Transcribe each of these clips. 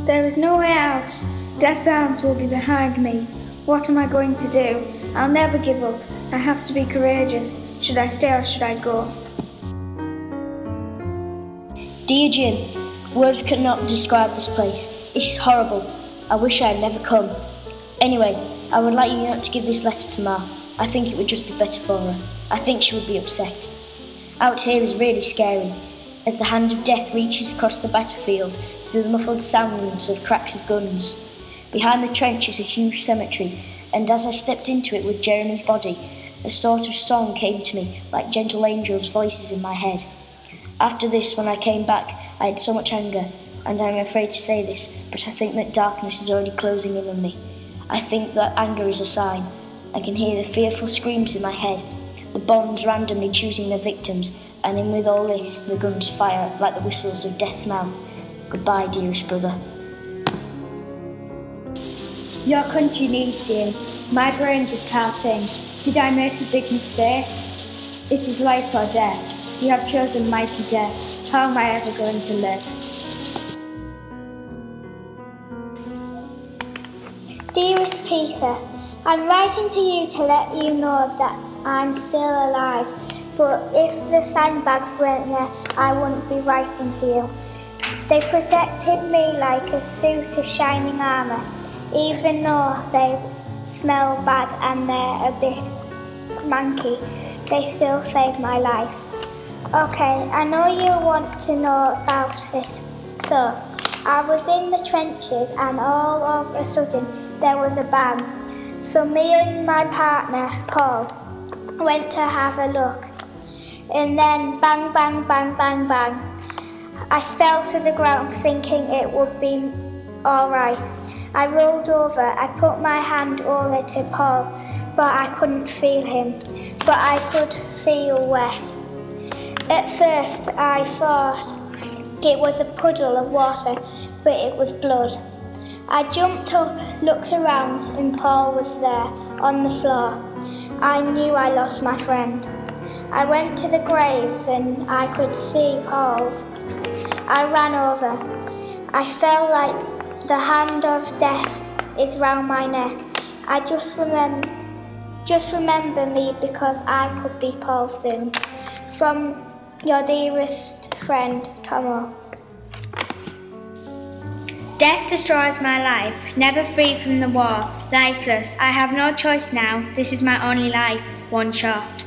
There is no way out. Death's arms will be behind me. What am I going to do? I'll never give up. I have to be courageous. Should I stay or should I go? Dear Jim, words cannot describe this place. It is horrible. I wish I had never come. Anyway, I would like you not to give this letter to Ma. I think it would just be better for her. I think she would be upset. Out here is really scary. As the hand of death reaches across the battlefield to the muffled sounds of cracks of guns. Behind the trench is a huge cemetery, and as I stepped into it with Jeremy's body, a sort of song came to me, like gentle angels' voices in my head. After this, when I came back, I had so much anger, and I'm afraid to say this, but I think that darkness is already closing in on me. I think that anger is a sign. I can hear the fearful screams in my head, the bombs randomly choosing their victims, and in with all this, the guns fire like the whistles of death's mouth. Goodbye, dearest brother. Your country needs you. My brain just can't think. Did I make a big mistake? It is life or death. You have chosen mighty death. How am I ever going to live? Dearest Peter, I'm writing to you to let you know that I'm still alive, but if the sandbags weren't there, I wouldn't be writing to you. They protected me like a suit of shining armour, even though they smell bad and they're a bit manky, they still saved my life. Okay, I know you want to know about it. So, I was in the trenches and all of a sudden there was a bang. So me and my partner, Paul, went to have a look. And then bang, bang, bang, bang, bang. I fell to the ground thinking it would be alright. I rolled over, I put my hand over to Paul, but I couldn't feel him. But I could feel wet. At first I thought it was a puddle of water, but it was blood. I jumped up, looked around, and Paul was there, on the floor. I knew I lost my friend. I went to the graves and I could see Paul's. I ran over. I felt like the hand of death is round my neck. I just remember me because I could be Paul soon. From your dearest friend, Tomo. Death destroys my life, never free from the war, lifeless. I have no choice now, this is my only life, one shot.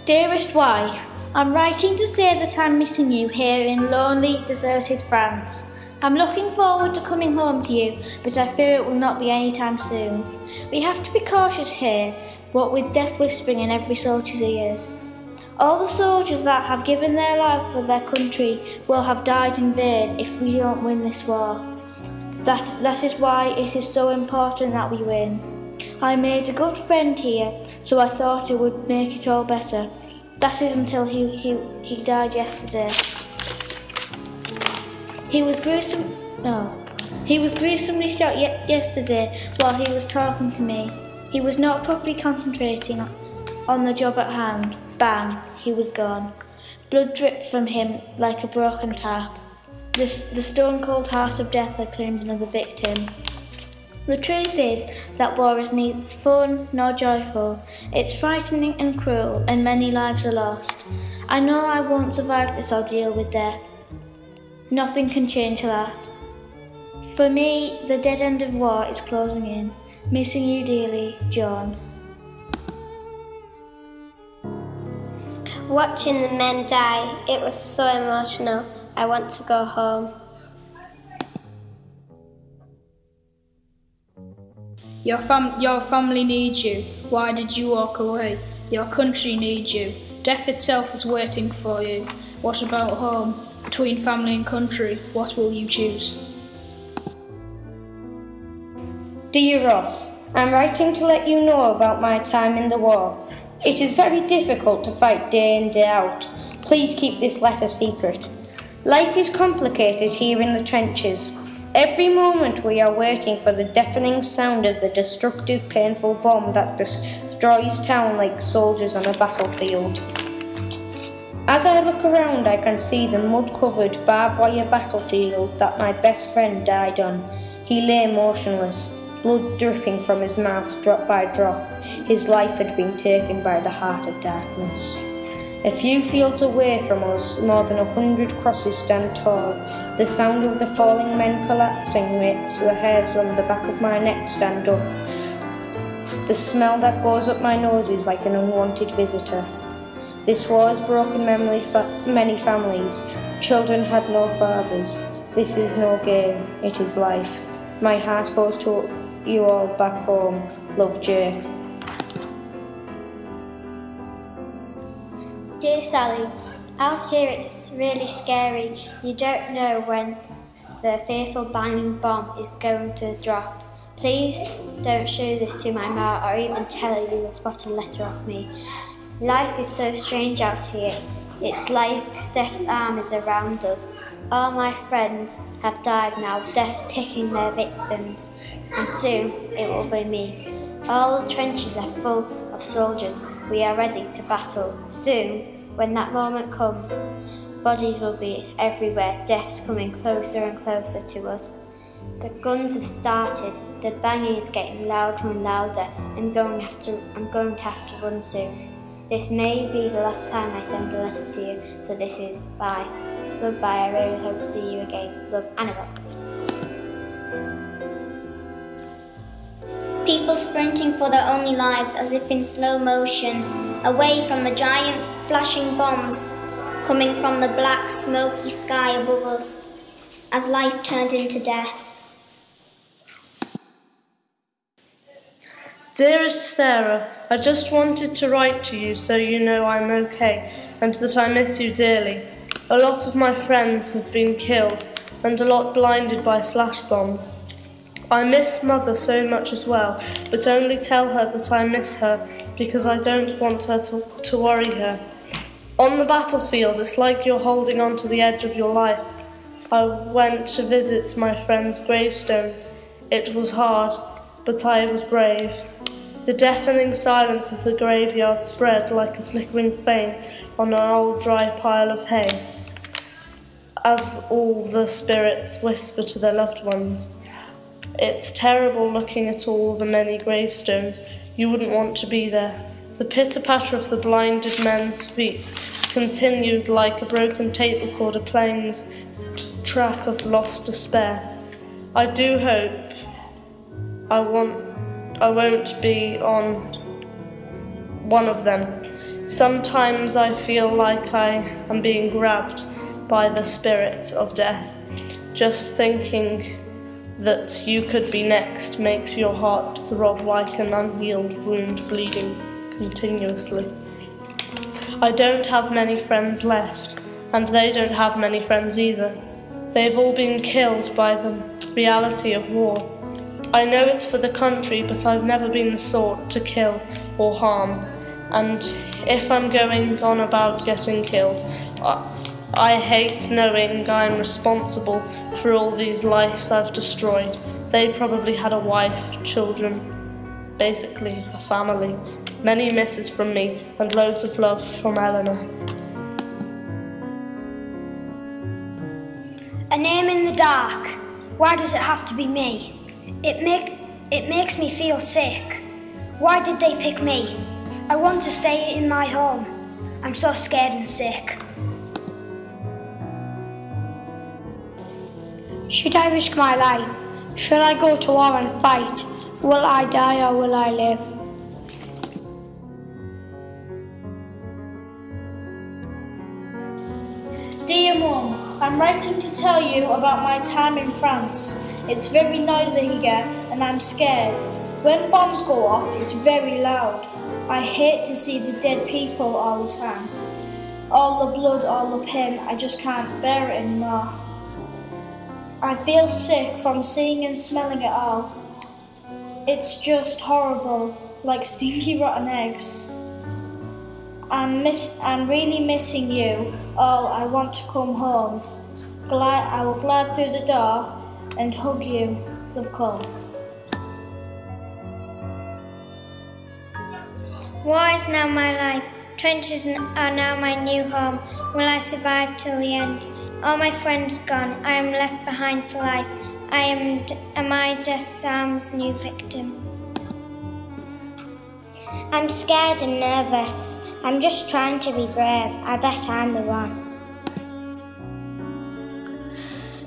Dearest wife, I'm writing to say that I'm missing you here in lonely, deserted France. I'm looking forward to coming home to you, but I fear it will not be any time soon. We have to be cautious here, what with death whispering in every soldier's ears. All the soldiers that have given their life for their country will have died in vain if we don't win this war. That is why it is so important that we win. I made a good friend here, so I thought it would make it all better. That is until he died yesterday. He was gruesomely shot yesterday while he was talking to me. He was not properly concentrating on the job at hand. Bang, he was gone. Blood dripped from him like a broken tap. The stone-cold heart of death had claimed another victim. The truth is that war is neither fun nor joyful. It's frightening and cruel, and many lives are lost. I know I won't survive this ordeal with death. Nothing can change that. For me, the dead end of war is closing in. Missing you dearly, John. Watching the men die, it was so emotional. I want to go home. Your family needs you. Why did you walk away? Your country needs you. Death itself is waiting for you. What about home? Between family and country, what will you choose? Dear Ross, I'm writing to let you know about my time in the war. It is very difficult to fight day in, day out. Please keep this letter secret. Life is complicated here in the trenches. Every moment we are waiting for the deafening sound of the destructive, painful bomb that destroys town like soldiers on a battlefield. As I look around, I can see the mud-covered barbed wire battlefield that my best friend died on. He lay motionless, blood dripping from his mouth drop by drop. His life had been taken by the heart of darkness. A few fields away from us, more than 100 crosses stand tall. The sound of the falling men collapsing makes the hairs on the back of my neck stand up. The smell that goes up my nose is like an unwanted visitor. This war has broken many families. Children had no fathers. This is no game, it is life. My heart goes to you all back home. Love, Jake. Dear Sally, out here it's really scary. You don't know when the fearful banging bomb is going to drop. Please don't show this to my ma or even tell her you have got a letter off me. Life is so strange out here. It's like death's arm is around us. All my friends have died now, death's picking their victims, and soon it will be me. All the trenches are full of soldiers. We are ready to battle. Soon, when that moment comes, bodies will be everywhere, death's coming closer and closer to us. The guns have started, the banging is getting louder and louder. I'm going to have to run soon. This may be the last time I send a letter to you, so this is bye. Goodbye, I really hope to see you again. Love, Annabelle. People sprinting for their only lives as if in slow motion, away from the giant flashing bombs coming from the black smoky sky above us, as life turned into death. Dearest Sarah, I just wanted to write to you so you know I'm okay and that I miss you dearly. A lot of my friends have been killed and a lot blinded by flash bombs. I miss Mother so much as well, but only tell her that I miss her because I don't want her to worry her. On the battlefield, it's like you're holding on to the edge of your life. I went to visit my friends' gravestones. It was hard, but I was brave. The deafening silence of the graveyard spread like a flickering flame on an old dry pile of hay, as all the spirits whisper to their loved ones. It's terrible looking at all the many gravestones. You wouldn't want to be there. The pitter-patter of the blinded men's feet continued like a broken tape recorder playing the track of lost despair. I do hope I won't be on one of them. Sometimes I feel like I am being grabbed by the spirit of death. Just thinking that you could be next makes your heart throb like an unhealed wound bleeding continuously. I don't have many friends left, and they don't have many friends either. They've all been killed by the reality of war. I know it's for the country, but I've never been the sort to kill or harm. And if I'm going on about getting killed, I hate knowing I'm responsible for all these lives I've destroyed. They probably had a wife, children, basically a family. Many misses from me and loads of love from Eleanor. A name in the dark. Why does it have to be me? It makes me feel sick. Why did they pick me? I want to stay in my home. I'm so scared and sick. Should I risk my life? Should I go to war and fight? Will I die or will I live? Dear Mum, I'm writing to tell you about my time in France. It's very noisy here and I'm scared. When bombs go off, it's very loud. I hate to see the dead people all the time. All the blood, all the pain, I just can't bear it anymore. I feel sick from seeing and smelling it all. It's just horrible, like stinky rotten eggs. I'm really missing you all. I want to come home. I will glide through the door and hug you, love Cole. War is now my life. Trenches are now my new home. Will I survive till the end? All my friends gone, I am left behind for life. Am I Death's arm's new victim? I'm scared and nervous. I'm just trying to be brave. I bet I'm the one.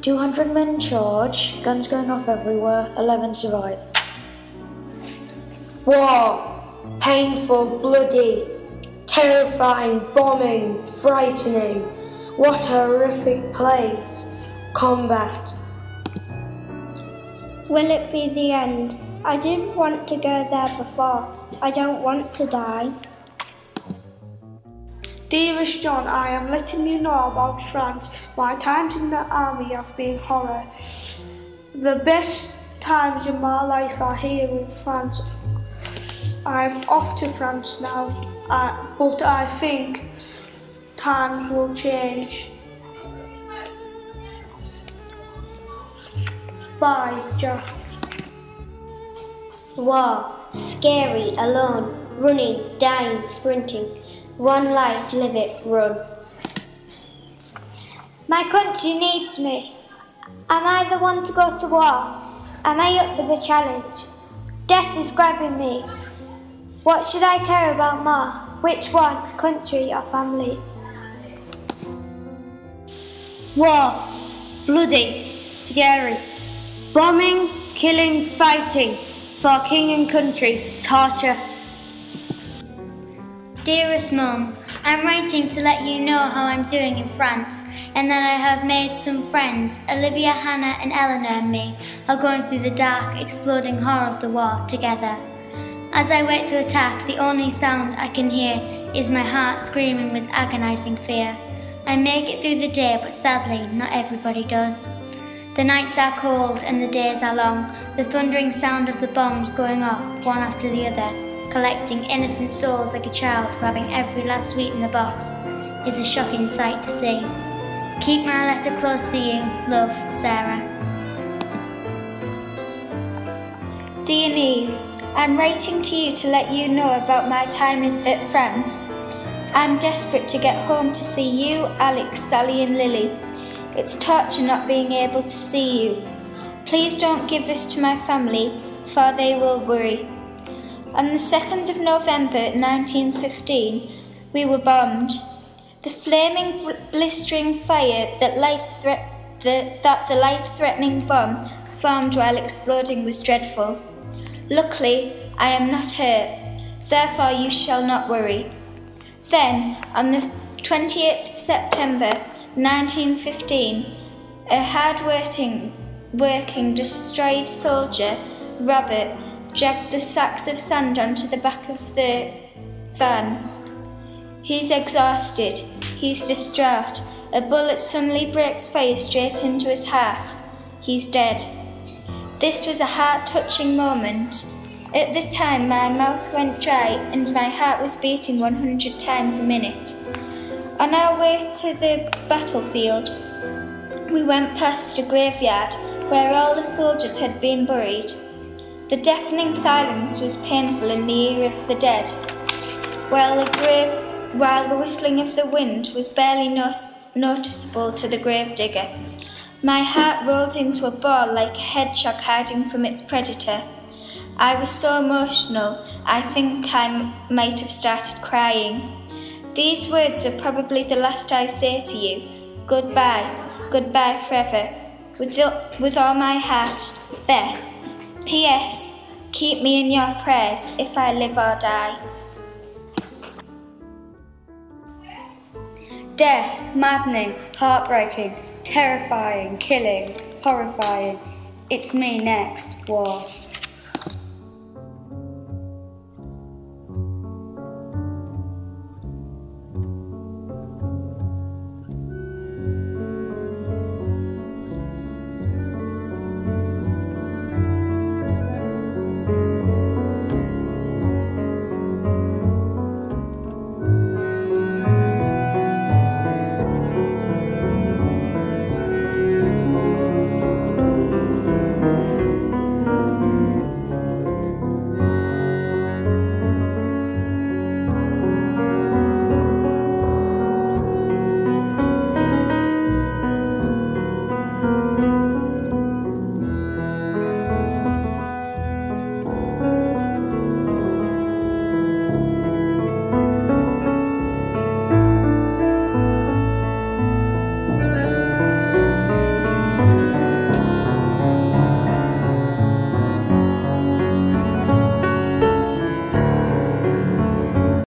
200 men charge, guns going off everywhere, 11 survive. War, painful, bloody, terrifying, bombing, frightening. What a horrific place. Combat. Will it be the end? I didn't want to go there before. I don't want to die. Dearest John, I am letting you know about France. My times in the army have been horror. The best times in my life are here in France. I'm off to France now, but I think times will change. Bye, Jack. War, scary, alone, running, dying, sprinting. One life, live it, run. My country needs me. Am I the one to go to war? Am I up for the challenge? Death is grabbing me. What should I care about more? Which one, country or family? War, bloody, scary. Bombing, killing, fighting. For king and country, torture. Dearest Mum, I'm writing to let you know how I'm doing in France and that I have made some friends. Olivia, Hannah and Eleanor and me are going through the dark, exploding horror of the war together. As I wait to attack, the only sound I can hear is my heart screaming with agonizing fear. I make it through the day, but sadly, not everybody does. The nights are cold and the days are long, the thundering sound of the bombs going off one after the other, collecting innocent souls like a child grabbing every last sweet in the box, is a shocking sight to see. Keep my letter close to you, love, Sarah. Dear Neve, I'm writing to you to let you know about my time at France. I'm desperate to get home to see you, Alex, Sally and Lily. It's torture not being able to see you. Please don't give this to my family, for they will worry. On the 2nd of November 1915, we were bombed. The flaming, blistering fire that the life-threatening bomb formed while exploding was dreadful. Luckily, I am not hurt, therefore you shall not worry. Then, on the 28th of September 1915, a hard-working, destroyed soldier, Robert, dragged the sacks of sand onto the back of the van. He's exhausted, he's distraught. A bullet suddenly breaks fire straight into his heart. He's dead. This was a heart-touching moment. At the time, my mouth went dry and my heart was beating 100 times a minute. On our way to the battlefield, we went past a graveyard where all the soldiers had been buried. The deafening silence was painful in the ear of the dead, while the whistling of the wind was barely noticeable to the gravedigger. My heart rolled into a ball like a hedgehog hiding from its predator. I was so emotional, I think I might have started crying. These words are probably the last I say to you. Goodbye, goodbye forever. With all my heart, Beth. P.S. Keep me in your prayers if I live or die. Death, maddening, heartbreaking, terrifying, killing, horrifying. It's me next, war.